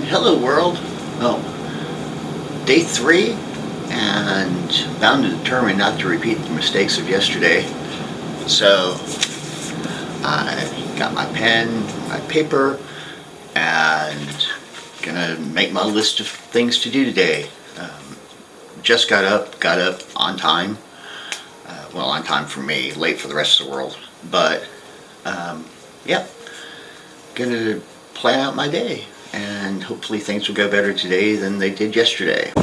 Hello world. Oh, day 3, and bound and determined not to repeat the mistakes of yesterday. So I got my pen, my paper, and gonna make my list of things to do today. Just got up on time. Well, on time for me, late for the rest of the world. But yeah, gonna plan out my day, and hopefully things will go better today than they did yesterday.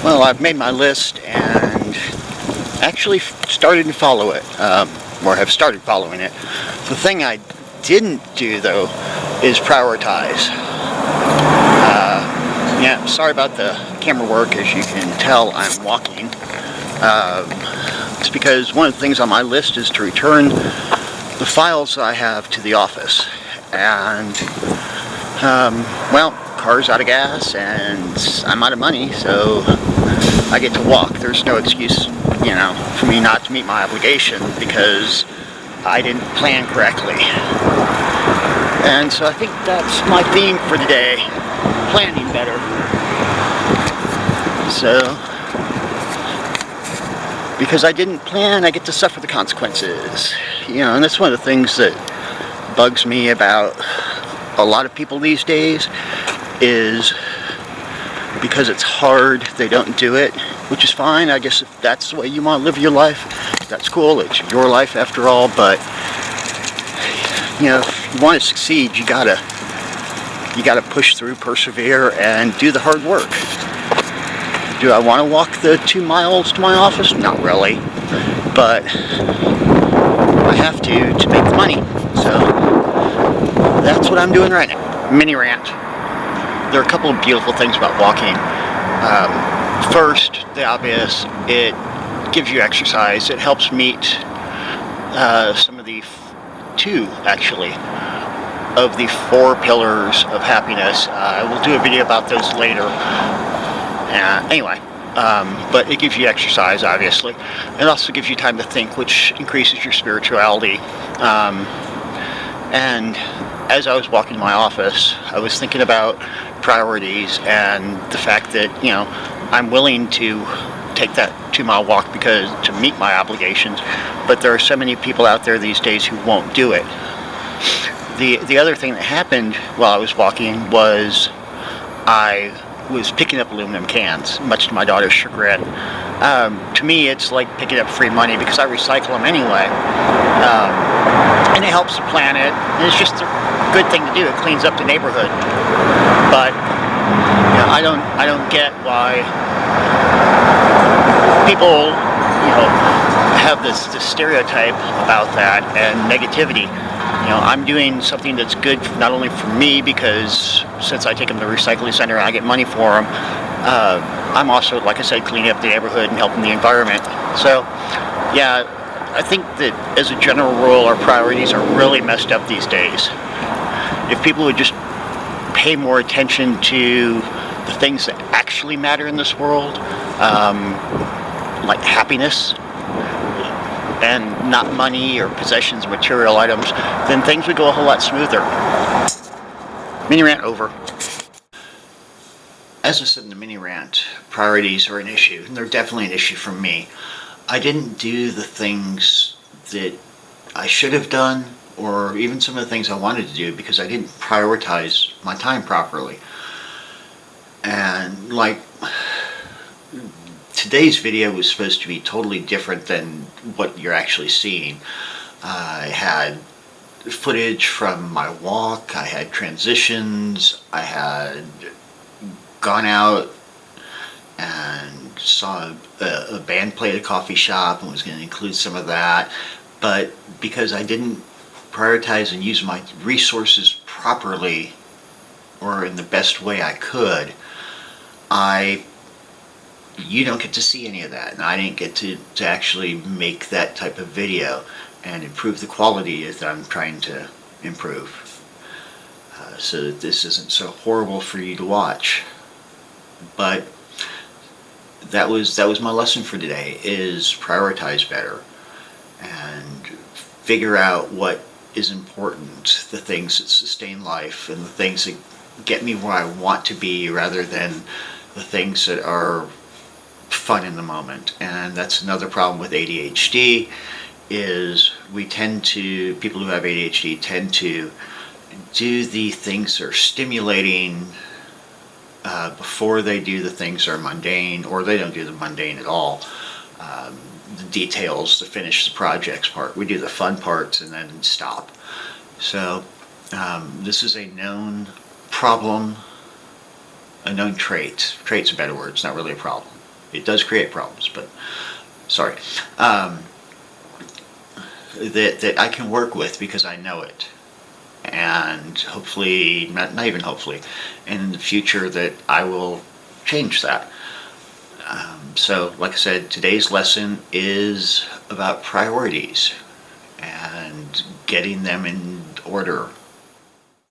Well, I've made my list and actually started to follow it, or have started following it. The thing I didn't do, though, is prioritize. Yeah, sorry about the camera work. As you can tell, I'm walking. It's because one of the things on my list is to return the files I have to the office. And, well, car's out of gas and I'm out of money, so I get to walk. There's no excuse, for me not to meet my obligation because I didn't plan correctly. And so I think that's my theme for today, planning better. So, because I didn't plan, I get to suffer the consequences. And that's one of the things that bugs me about a lot of people these days, is because it's hard, they don't do it, which is fine. I guess if that's the way you want to live your life, that's cool. It's your life after all. But if you want to succeed, you gotta push through, persevere, and do the hard work. Do I want to walk the 2 miles to my office? Not really, but I have to make the money. So that's what I'm doing right now. Mini rant. There are a couple of beautiful things about walking. First, the obvious, it gives you exercise. It helps meet some of the two, actually, of the 4 pillars of happiness. I will do a video about those later. Anyway, but it gives you exercise, obviously. It also gives you time to think, which increases your spirituality. And as I was walking to my office, I was thinking about priorities and the fact that, I'm willing to take that 2-mile walk to meet my obligations, but there are so many people out there these days who won't do it. The other thing that happened while I was walking was I was picking up aluminum cans, much to my daughter's chagrin. To me, it's like picking up free money because I recycle them anyway. And it helps the planet. And it's just a good thing to do. It cleans up the neighborhood. But I don't get why people have this stereotype about that and negativity. I'm doing something that's good not only for me, because since I take them to the recycling center, I get money for them. I'm also, like I said, cleaning up the neighborhood and helping the environment. So, yeah, I think that as a general rule, our priorities are really messed up these days. If people would just pay more attention to the things that actually matter in this world, like happiness, and not money or possessions, material items, then things would go a whole lot smoother. Mini rant over. As I said in the mini rant, priorities are an issue, and they're definitely an issue for me. I didn't do the things that I should have done, or even some of the things I wanted to do, because I didn't prioritize my time properly. And today's video was supposed to be totally different than what you're actually seeing. I had footage from my walk, I had transitions, I had gone out and saw a band play at a coffee shop and was going to include some of that. But because I didn't prioritize and use my resources properly, or in the best way I could, you don't get to see any of that, and I didn't get to actually make that type of video and improve the quality that I'm trying to improve, so that this isn't so horrible for you to watch. But that was my lesson for today, is prioritize better and figure out what is important, the things that sustain life and the things that get me where I want to be rather than the things that are fun in the moment. And that's another problem with ADHD is people who have ADHD tend to do the things that are stimulating before they do the things that are mundane, or they don't do the mundane at all. The details, the finish the projects part. We do the fun parts and then stop. So this is a known problem, a known trait. Trait's a better word. It's not really a problem. It does create problems, but sorry. That I can work with because I know it. And hopefully, not even hopefully, in the future that I will change that. So, like I said, today's lesson is about priorities and getting them in order